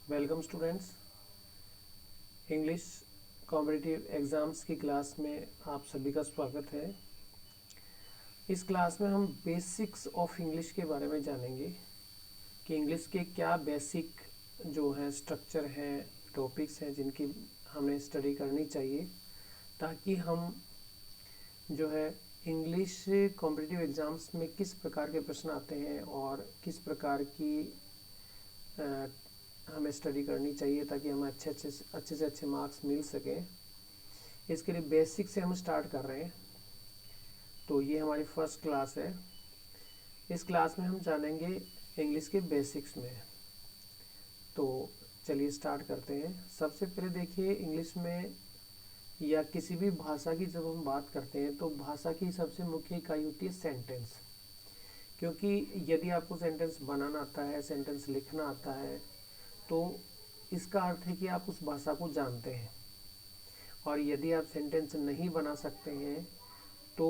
Welcome students. English competitive exams की class में आप सभी का स्वागत है। इस क्लास में हम बेसिक्स ऑफ इंग्लिश के बारे में जानेंगे कि इंग्लिश के क्या बेसिक जो है स्ट्रक्चर हैं, टॉपिक्स हैं जिनकी हमें स्टडी करनी चाहिए ताकि हम जो है इंग्लिश कॉम्पिटिटिव एग्ज़ाम्स में किस प्रकार के प्रश्न आते हैं और किस प्रकार की हमें स्टडी करनी चाहिए ताकि हमें अच्छे से अच्छे मार्क्स मिल सकें। इसके लिए बेसिक से हम स्टार्ट कर रहे हैं। तो ये हमारी फर्स्ट क्लास है। इस क्लास में हम जानेंगे इंग्लिश के बेसिक्स में। तो चलिए स्टार्ट करते हैं। सबसे पहले देखिए, इंग्लिश में या किसी भी भाषा की जब हम बात करते हैं तो भाषा की सबसे मुख्य इकाई होती है सेंटेंस। क्योंकि यदि आपको सेंटेंस बनाना आता है, सेंटेंस लिखना आता है, तो इसका अर्थ है कि आप उस भाषा को जानते हैं। और यदि आप सेंटेंस नहीं बना सकते हैं तो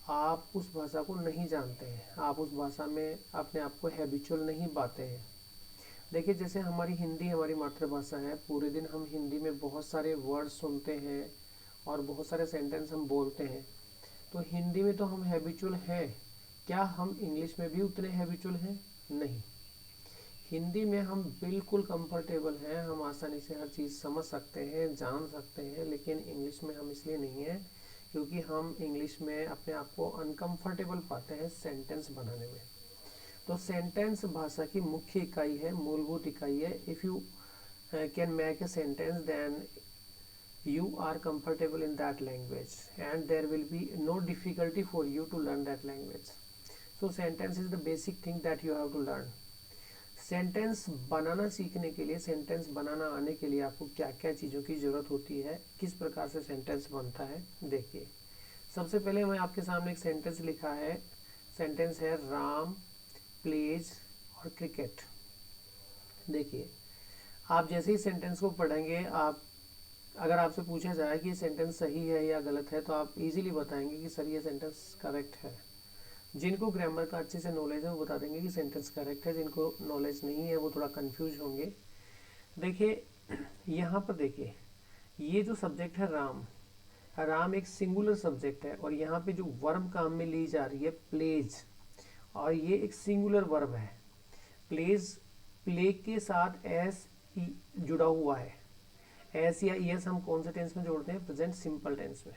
आप उस भाषा को नहीं जानते हैं, आप उस भाषा में अपने आप को हैबिचुअल नहीं पाते हैं। देखिए, जैसे हमारी हिंदी हमारी मातृभाषा है, पूरे दिन हम हिंदी में बहुत सारे वर्ड सुनते हैं और बहुत सारे सेंटेंस हम बोलते हैं। तो हिंदी में तो हम हैबिचुअल हैं, क्या हम इंग्लिश में भी उतने हैबिचुअल हैं? नहीं। हिंदी में हम बिल्कुल कंफर्टेबल हैं, हम आसानी से हर चीज़ समझ सकते हैं, जान सकते हैं, लेकिन इंग्लिश में हम इसलिए नहीं हैं क्योंकि हम इंग्लिश में अपने आप को अनकंफर्टेबल पाते हैं सेंटेंस बनाने में। तो सेंटेंस भाषा की मुख्य इकाई है, मूलभूत इकाई है। If you can make a sentence then you are comfortable in that language and there will be no difficulty for you to learn that language. So sentence is the basic thing that you have to learn. Sentence बनाना सीखने के लिए, sentence बनाना आने के लिए आपको क्या क्या चीज़ों की ज़रूरत होती है, किस प्रकार से सेंटेंस बनता है, देखिए। सबसे पहले मैं आपके सामने एक सेंटेंस लिखा है। सेंटेंस है राम प्लेज और क्रिकेट। देखिए, आप जैसे ही सेंटेंस को पढ़ेंगे, आप अगर आपसे पूछा जाए कि ये सेंटेंस सही है या गलत है तो आप इजीली बताएंगे कि सर ये सेंटेंस करेक्ट है। जिनको ग्रामर का अच्छे से नॉलेज है वो बता देंगे कि सेंटेंस करेक्ट है, जिनको नॉलेज नहीं है वो थोड़ा कंफ्यूज होंगे। देखिए, यहाँ पर देखिए, ये जो सब्जेक्ट है राम, राम एक सिंगुलर सब्जेक्ट है और यहाँ पे जो वर्ब काम में ली जा रही है प्लेज, और ये एक सिंगुलर वर्ब है। प्लेज, प्ले के साथ एस जुड़ा हुआ है। एस या ईएस हम कौन से टेंस में जोड़ते हैं? प्रेजेंट सिंपल टेंस में।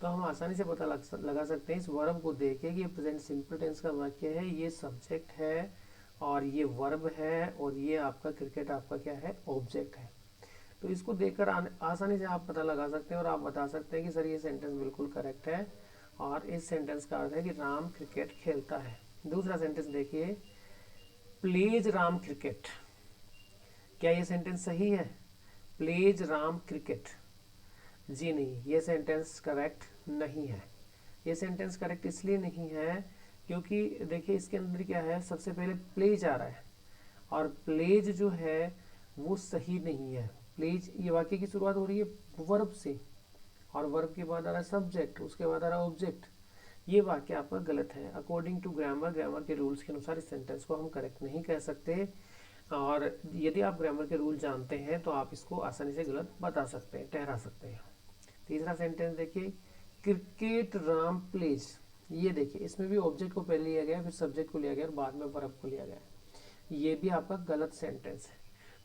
तो हम आसानी से पता लगा सकते हैं इस वर्ब को देख के कि ये प्रेजेंट सिंपल टेंस का वाक्य है, ये सब्जेक्ट है और ये वर्ब है और ये आपका क्रिकेट आपका क्या है? ऑब्जेक्ट है। तो इसको देखकर आसानी से आप पता लगा सकते हैं और आप बता सकते हैं कि सर ये सेंटेंस बिल्कुल करेक्ट है और इस सेंटेंस का अर्थ है कि राम क्रिकेट खेलता है। दूसरा सेंटेंस देखिए, प्लेज राम क्रिकेट। क्या ये सेंटेंस सही है? Pledge Ram cricket? जी नहीं, ये सेंटेंस करेक्ट नहीं है। ये सेंटेंस करेक्ट इसलिए नहीं है क्योंकि देखिए इसके अंदर क्या है, सबसे पहले प्लेज आ रहा है और प्लेज जो है वो सही नहीं है। प्लेज, ये वाक्य की शुरुआत हो रही है वर्ब से और वर्ब के बाद आ रहा है सब्जेक्ट, उसके बाद आ रहा है ऑब्जेक्ट। ये वाक्य आपका गलत है। अकॉर्डिंग टू ग्रामर, ग्रामर के रूल्स के अनुसार इस सेंटेंस को हम करेक्ट नहीं कह सकते। और यदि आप ग्रामर के रूल जानते हैं तो आप इसको आसानी से गलत बता सकते हैं, ठहरा सकते हैं। तीसरा सेंटेंस देखिए, क्रिकेट राम प्लेज। ये देखिए, इसमें भी ऑब्जेक्ट को पहले लिया गया, फिर सब्जेक्ट को लिया गया और बाद में वर्ब को लिया गया। ये भी आपका गलत सेंटेंस है।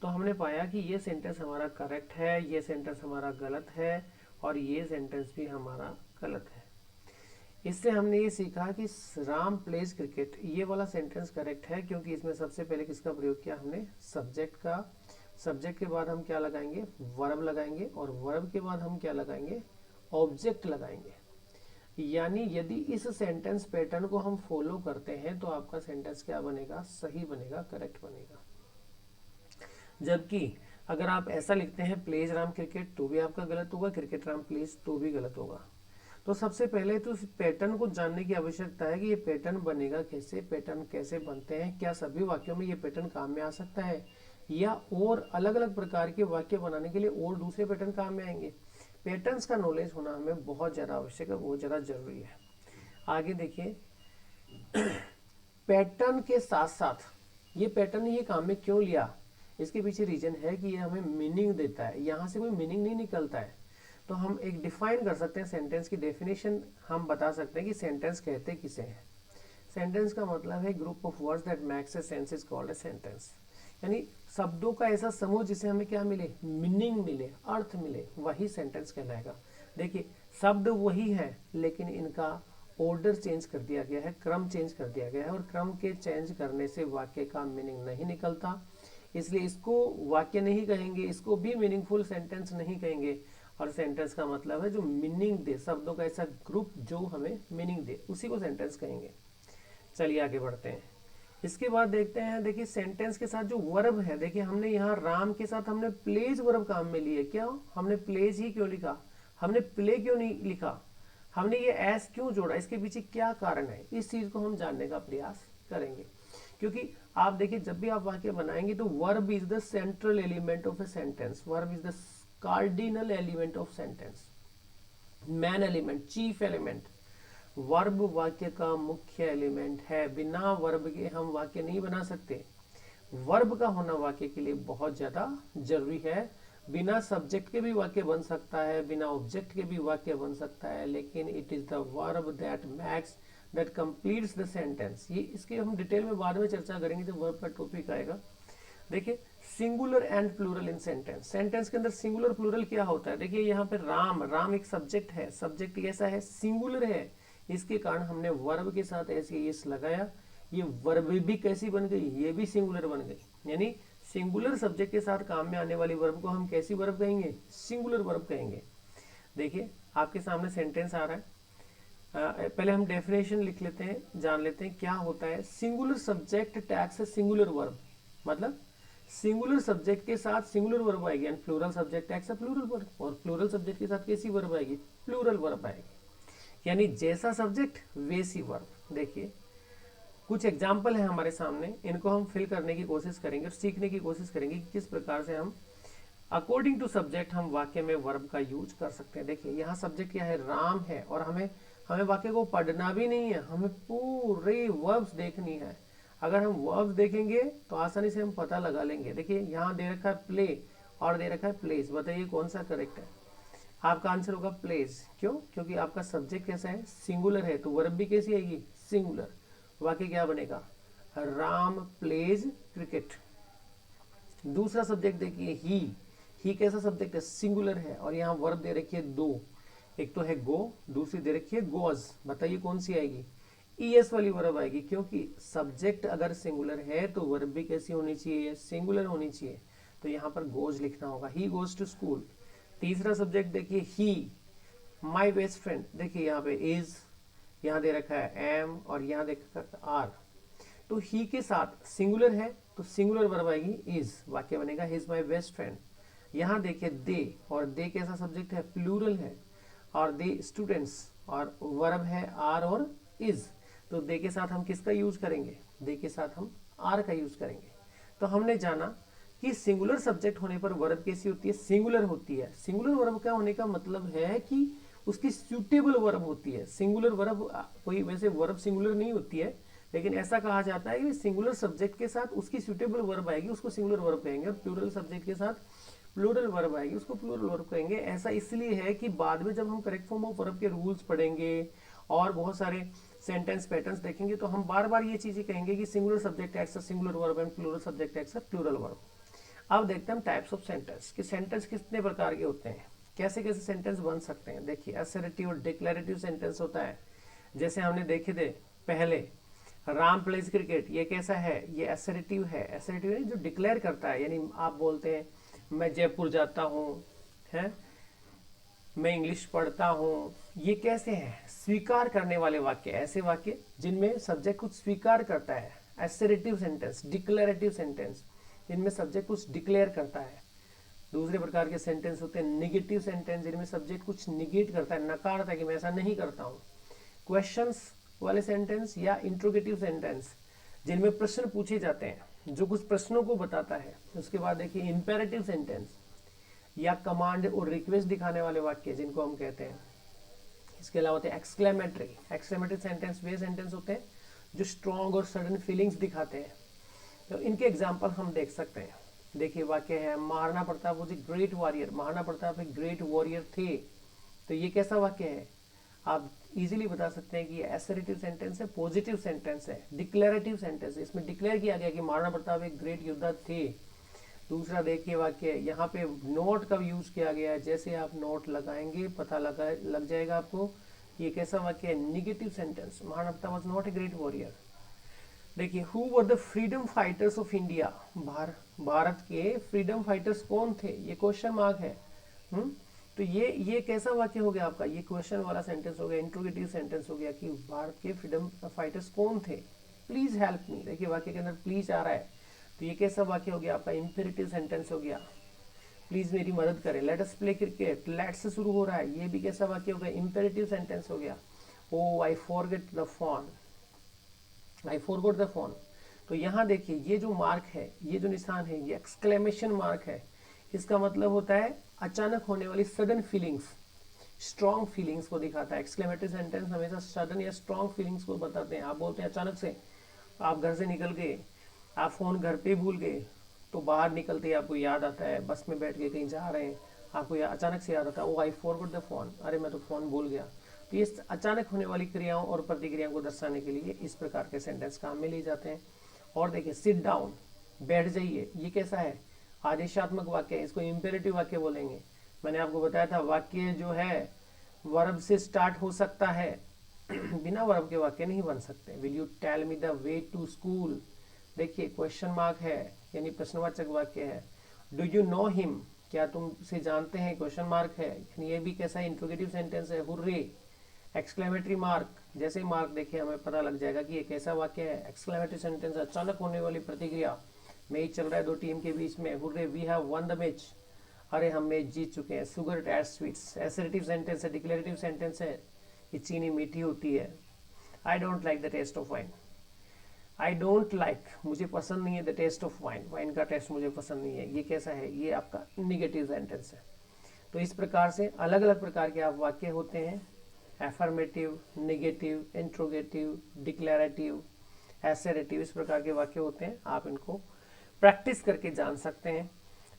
तो हमने पाया कि ये सेंटेंस हमारा करेक्ट है, ये सेंटेंस हमारा गलत है और ये सेंटेंस भी हमारा गलत है। इससे हमने ये सीखा कि राम प्लेज क्रिकेट, ये वाला सेंटेंस करेक्ट है क्योंकि इसमें सबसे पहले किसका प्रयोग किया हमने? सब्जेक्ट का। सब्जेक्ट के बाद हम क्या लगाएंगे? वर्ब लगाएंगे और वर्ब के बाद हम क्या लगाएंगे? ऑब्जेक्ट लगाएंगे। यानी यदि इस सेंटेंस पैटर्न को हम फॉलो करते हैं तो आपका सेंटेंस क्या बनेगा? सही बनेगा, करेक्ट बनेगा। जबकि अगर आप ऐसा लिखते हैं प्लेज राम क्रिकेट तो भी आपका गलत होगा, क्रिकेट राम प्लेज तो भी गलत होगा। तो सबसे पहले तो इस पैटर्न को जानने की आवश्यकता है कि ये पैटर्न बनेगा कैसे, पैटर्न कैसे बनते हैं, क्या सभी वाक्यों में ये पैटर्न काम में आ सकता है या और अलग अलग प्रकार के वाक्य बनाने के लिए और दूसरे पैटर्न काम में आएंगे। पैटर्न्स का नॉलेज होना हमें बहुत ज़्यादा आवश्यक है, बहुत ज़्यादा जरूरी है। आगे देखिए, पैटर्न के साथ साथ ये पैटर्न ये काम में क्यों लिया? इसके पीछे रीजन है कि ये हमें मीनिंग देता है, यहाँ से कोई मीनिंग नहीं निकलता है। तो हम एक डिफाइन कर सकते हैं सेंटेंस की डेफिनेशन, हम बता सकते हैं कि सेंटेंस कहते किसे हैं। सेंटेंस का मतलब है group of words that makes a sense is called a sentence, यानी शब्दों का ऐसा समूह जिसे हमें क्या मिले, मीनिंग मिले, अर्थ मिले, वही सेंटेंस कहलाएगा। देखिए शब्द वही है लेकिन इनका ऑर्डर चेंज कर दिया गया है, क्रम चेंज कर दिया गया है, और क्रम के चेंज करने से वाक्य का मीनिंग नहीं निकलता, इसलिए इसको वाक्य नहीं कहेंगे, इसको भी मीनिंगफुल सेंटेंस नहीं कहेंगे। और सेंटेंस का मतलब है जो मीनिंग दे, शब्दों का ऐसा ग्रुप जो हमें मीनिंग दे, उसी को सेंटेंस कहेंगे। चलिए आगे बढ़ते हैं। इसके बाद देखते हैं, देखिए सेंटेंस के साथ जो वर्ब है, देखिए हमने यहाँ राम के साथ हमने प्लेज वर्ब काम में लिए, क्यों हमने प्लेज ही क्यों लिखा, हमने प्ले क्यों नहीं लिखा, हमने ये एस क्यों जोड़ा, इसके पीछे क्या कारण है, इस चीज को हम जानने का प्रयास करेंगे। क्योंकि आप देखिए जब भी आप वाक्य बनाएंगे तो verb is the central element of a sentence, verb is the cardinal element of sentence, man element, chief element. Verb वाक्य का मुख्य एलिमेंट है, बिना वर्ब के हम वाक्य नहीं बना सकते। वर्ब का होना वाक्य के लिए बहुत ज्यादा जरूरी है। बिना सब्जेक्ट के भी वाक्य बन सकता है, बिना ऑब्जेक्ट के भी वाक्य बन सकता है, लेकिन it is the verb that max that completes the sentence. ये इसके हम डिटेल में बाद में चर्चा करेंगे जब वर्ब का टॉपिक आएगा। देखिए singular and plural in sentence, sentence के अंदर सिंगुलर प्लूरल क्या होता है। देखिए यहाँ पे राम, राम एक सब्जेक्ट है, सब्जेक्ट कैसा है, सिंगुलर है, इसके कारण हमने वर्ब के साथ ऐसे यस लगाया, ये वर्ब भी कैसी बन गई, ये भी सिंगुलर बन गई। यानी सिंगुलर सब्जेक्ट के साथ काम में आने वाली वर्ब को हम कैसी वर्ब कहेंगे, सिंगुलर वर्ब कहेंगे। देखिए आपके सामने सेंटेंस आ रहा है, पहले हम डेफिनेशन लिख लेते हैं, जान लेते हैं क्या होता है। Singular subject takes singular verb, मतलब सिंगुलर सब्जेक्ट के साथ सिंगुलर वर्ब आएगी, and plural subject takes plural verb, और प्लूरल सब्जेक्ट के साथ कैसी वर्ब आएगी, प्लूरल वर्ब आएगी, यानी जैसा सब्जेक्ट वैसी वर्ब। देखिए कुछ एग्जाम्पल है हमारे सामने, इनको हम फिल करने की कोशिश करेंगे और सीखने की कोशिश करेंगे कि किस प्रकार से हम अकॉर्डिंग टू सब्जेक्ट हम वाक्य में वर्ब का यूज कर सकते हैं। देखिए यहाँ सब्जेक्ट क्या है, राम है, और हमें वाक्य को पढ़ना भी नहीं है, हमें पूरे वर्ब्स देखनी है। अगर हम वर्ब्स देखेंगे तो आसानी से हम पता लगा लेंगे। देखिए यहाँ दे रखा है प्ले और दे रखा है प्लेस, बताइए कौन सा करेक्ट है। आपका आंसर होगा प्लेस। क्यों, क्योंकि आपका सब्जेक्ट कैसा है, सिंगुलर है, तो वर्ब भी कैसी आएगी, सिंगुलर। वाक्य क्या बनेगा, राम प्लेज क्रिकेट। दूसरा सब्जेक्ट देखिए ही कैसा सब्जेक्ट है, सिंगुलर है, और यहाँ वर्ब दे रखी है दो, एक तो है गो, दूसरी दे रखी है गोज, बताइए कौन सी आएगी, ईएस वाली वर्ब आएगी। क्योंकि सब्जेक्ट अगर सिंगुलर है तो वर्ब भी कैसी होनी चाहिए, सिंगुलर होनी चाहिए, तो यहाँ पर गोज लिखना होगा, ही गोज टू स्कूल। तीसरा सब्जेक्ट देखिए ही, माई बेस्ट फ्रेंड, देखिए यहाँ पे इज, यहाँ दे रखा है एम, और यहाँ दे रखा है आर, तो ही के साथ सिंगुलर है तो सिंगुलर वर्ब आएगी इज, वाक्य बनेगा हिज माई बेस्ट फ्रेंड। यहाँ देखिए दे, और दे कैसा सब्जेक्ट है, प्लूरल है, और दे स्टूडेंट्स, और वर्ब है आर और इज, तो दे के साथ हम किसका यूज करेंगे, दे के साथ हम आर का यूज करेंगे। तो हमने जाना कि सिंगुलर सब्जेक्ट होने पर वर्ब कैसी होती है, सिंगुलर होती है। सिंगुलर वर्ब का होने का मतलब है कि उसकी सूटेबल वर्ब होती है। सिंगुलर वर्ब कोई वैसे वर्ब सिंगुलर नहीं होती है, लेकिन ऐसा कहा जाता है कि सिंगुलर सब्जेक्ट के साथ उसकी सूटेबल वर्ब आएगी, उसको सिंगुलर वर्ब कहेंगे, और प्लूरल सब्जेक्ट के साथ प्लूरल वर्ब आएगी, उसको प्लूरल वर्ब कहेंगे। ऐसा इसलिए है कि बाद में जब हम करेक्ट फॉर्म ऑफ वर्ब के रूल्स पढ़ेंगे और बहुत सारे सेंटेंस पैटर्न्स देखेंगे तो हम बार बार ये चीजें कहेंगे कि singular subject x singular verb and plural subject x plural verb. अब देखते हैं टाइप्स ऑफ सेंटेंस कि सेंटेंस कितने प्रकार के होते हैं, कैसे कैसे सेंटेंस बन सकते हैं। देखिए असर्टिव और डिक्लेरेटिव सेंटेंस होता है, जैसे हमने देखे थे पहले राम प्लेज क्रिकेट, ये कैसा है, ये असर्टिव है। असर्टिव है जो डिक्लेयर करता है, यानी आप बोलते हैं मैं जयपुर जाता हूँ, है मैं इंग्लिश पढ़ता हूँ, ये कैसे हैं, स्वीकार करने वाले वाक्य, ऐसे वाक्य जिनमें सब्जेक्ट कुछ स्वीकार करता है। असर्टिव सेंटेंस, डिक्लेरेटिव सेंटेंस जिनमें सब्जेक्ट कुछ डिक्लेयर करता है। दूसरे प्रकार के सेंटेंस होते हैं निगेटिव सेंटेंस, जिनमें सब्जेक्ट कुछ निगेट करता है, नकारता है कि मैं ऐसा नहीं करता हूँ। क्वेश्चंस वाले सेंटेंस या इंट्रोगेटिव सेंटेंस जिनमें प्रश्न पूछे जाते हैं, जो कुछ प्रश्नों को बताता है। उसके बाद देखिए इंपेरेटिव सेंटेंस या कमांड और रिक्वेस्ट दिखाने वाले वाक्य जिनको हम कहते हैं। इसके अलावा होते हैं एक्सक्लेमेटरी। एक्सक्लेमेटरी सेंटेंस वे सेंटेंस होते हैं जो स्ट्रॉन्ग और सडन फीलिंग्स दिखाते हैं। तो इनके एग्जाम्पल हम देख सकते हैं। देखिए वाक्य है Maharana Pratap was a great warrior, Maharana Pratap एक ग्रेट वॉरियर थे। तो ये कैसा वाक्य है, आप इजीली बता सकते हैं कि ये असर्टिव सेंटेंस है, पॉजिटिव सेंटेंस है, डिक्लेरेटिव सेंटेंस है। इसमें डिक्लेयर किया गया कि महाराणा प्रताप एक ग्रेट योद्धा थे। दूसरा देखिए वाक्य, यहाँ पे नोट का यूज किया गया है, जैसे आप नोट लगाएंगे पता लग जाएगा आपको ये कैसा वाक्य है, negative sentence. Maharana Pratap was not a great warrior. देखिए who were the freedom fighters of India, Bharat के फ्रीडम फाइटर्स कौन थे, ये क्वेश्चन मार्क है। तो ये कैसा वाक्य हो गया आपका, ये क्वेश्चन वाला सेंटेंस हो गया, इंट्रोगेटिव सेंटेंस हो गया कि भारत के फ्रीडम फाइटर्स कौन थे। प्लीज हेल्प मी, देखिए वाक्य के अंदर प्लीज आ रहा है, तो ये कैसा वाक्य हो गया आपका, इंपेरेटिव सेंटेंस हो गया। प्लीज मेरी मदद करें, let us play cricket, late से शुरू हो रहा है, ये भी कैसा वाक्य हो गया, इंपेरेटिव सेंटेंस हो गया। Oh I forget the phone, I forgot the phone. तो यहाँ देखिए ये जो मार्क है, ये जो निशान है, ये एक्सक्लेमेशन मार्क है। इसका मतलब होता है अचानक होने वाली सडन फीलिंग्स, स्ट्रॉन्ग फीलिंग्स को दिखाता है। एक्सक्लेमेटरी सेंटेंस हमेशा सडन या स्ट्रॉन्ग फीलिंग्स को बताते हैं। आप बोलते हैं अचानक से आप घर से निकल गए, आप फोन घर पे भूल गए, तो बाहर निकलते ही आपको याद आता है, बस में बैठ के कहीं जा रहे हैं, आपको अचानक से याद आता है, ओ आई फॉरगॉट द फोन, अरे मैं तो फोन भूल गया। तो ये अचानक होने वाली क्रियाओं और प्रतिक्रियाओं को दर्शाने के लिए इस प्रकार के सेंटेंस काम में लिए जाते हैं। और देखिए सिट डाउन, बैठ जाइए, ये कैसा है, आदेशात्मक वाक्य है, इसको इंपेरेटिव वाक्य बोलेंगे। मैंने आपको बताया था वाक्य जो है वर्ब से स्टार्ट हो सकता है, बिना वर्ब के वाक्य नहीं बन सकते। Will you tell me the way to school, देखिए क्वेश्चन मार्क है यानी प्रश्नवाचक वाक्य है। डू यू नो हिम, क्या तुम उसे जानते हैं, क्वेश्चन मार्क है, यानी ये भी कैसा इंट्रोगेटिव सेंटेंस है। हुर्रे, एक्सक्लेमेटरी मार्क, जैसे मार्क देखिए हमें पता लग जाएगा कि ये कैसा वाक्य है, एक्सक्लेमेटरी सेंटेंस, अचानक होने वाली प्रतिक्रिया। मैच चल रहा है दो टीम के बीच में, hurray we have won the match, अरे हम मैच जीत चुके हैं। Sugar ate sweets, assertive sentence है, डिक्लेरेटिव सेंटेंस है, ये चीनी मीठी होती है। I don't like the taste of wine, I don't like, मुझे पसंद नहीं है, the taste of wine, wine का टेस्ट मुझे पसंद नहीं है, ये कैसा है, ये आपका निगेटिव सेंटेंस है। तो इस प्रकार से अलग अलग प्रकार के आप वाक्य होते हैं, affirmative, negative, interrogative, declarative, assertive, इस प्रकार के वाक्य होते हैं। आप इनको प्रैक्टिस करके जान सकते हैं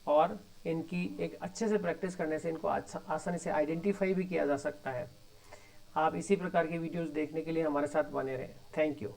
और इनकी एक अच्छे से प्रैक्टिस करने से इनको आसानी से आइडेंटिफाई भी किया जा सकता है। आप इसी प्रकार के वीडियोस देखने के लिए हमारे साथ बने रहें। Thank you.